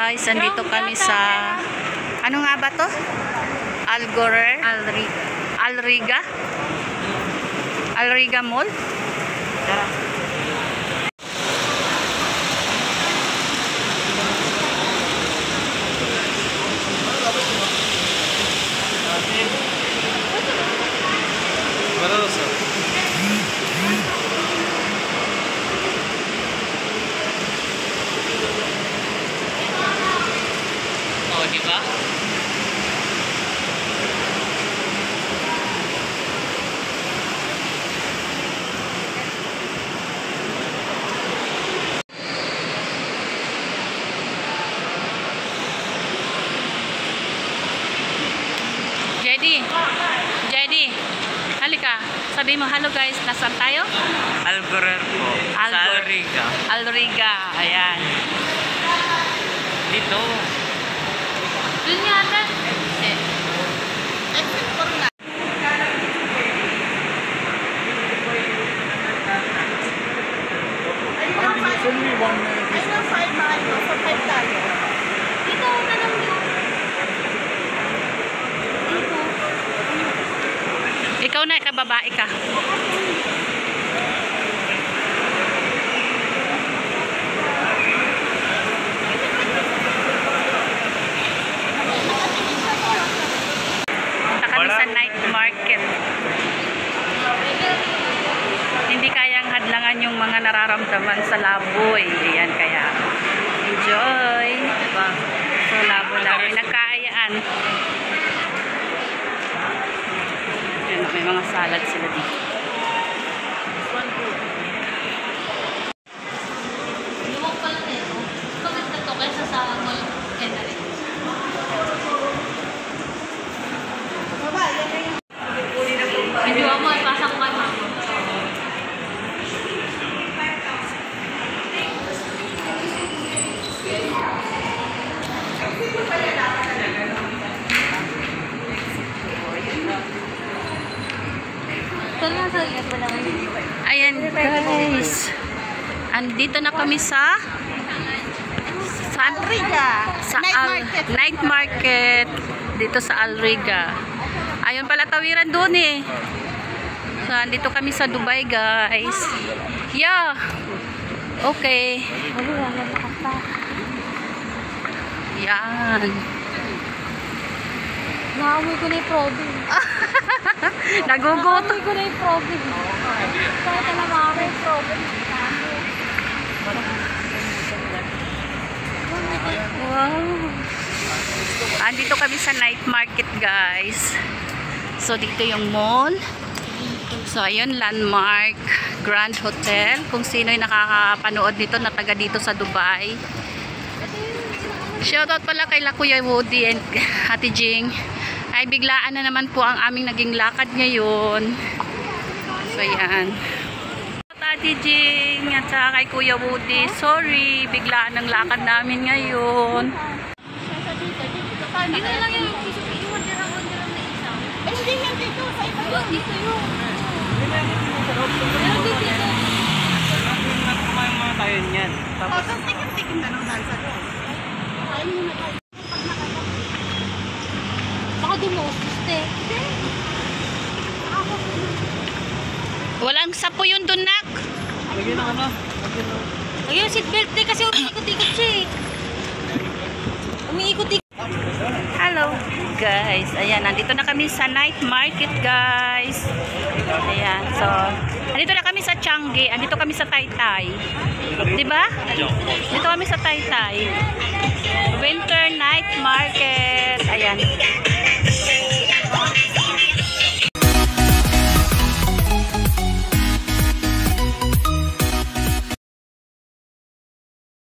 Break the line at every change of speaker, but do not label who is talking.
guys, andito kami sa ano nga ba to? Alriga Mall. Tara. Diba? JD, halika. Sabi mo, hello guys, nasaan tayo?
Algorer po. Sa Alriga.
Alriga, ayan.
Dito.
Doon yata.
Exit for na.
Ikaw na, ikababae ka. Sa night market. Hindi kayang hadlangan yung mga nararamdaman sa laboy. Ayan, kaya enjoy. So labo-labo, nagkaayaan. Ayan, may mga salad sila dito.
Lumang pala nito. Maganda to kaysa sa mall entry. Medyo mo ay pasang ka na.
Ayan guys, andito na kami sa
Alriga.
night market dito sa Alriga. Ayun pala tawiran doon eh. So, andito kami sa Dubai guys. Yeah. Okay. Yan.
Naamoy ko na yung province.
Nagugutom.
Naamoy ko na yung province. Kaya ka na maamoy yung province.
Wow. Andito kami sa night market guys. So dito yung mall. So ayun, Landmark Grand Hotel. Kung sino yung nakakapanood nito na taga dito sa Dubai. Shoutout pala kay Kuya Woody and Ate Jing. Ay biglaan na naman po ang aming naging lakad ngayon. So yan. Ate Jing at saka kay Kuya Woody. Sorry, biglaan ang lakad namin ngayon.
Dito lang yung i-order na isa. Eh, hindi yan dito. Sa iba yun. Dito yun. Pero dito.
Kumain mga tayo niyan.
Tapos tikim-tikim na nung dansa doon. Kain muna tayo. Baka di mo ususte.
Walang sapo yun dun, nak.
Lagyan ng ano?
Ayun, seatbelt eh. Kasi umiikot-ikot siya eh. Umiikot-ikot.
Hello guys, ayan, nandito na kami sa night market guys. Ayan, so nandito na kami sa Changi, andito kami sa Taytay, diba? Dito kami sa Taytay Winter Night Market. Ayan,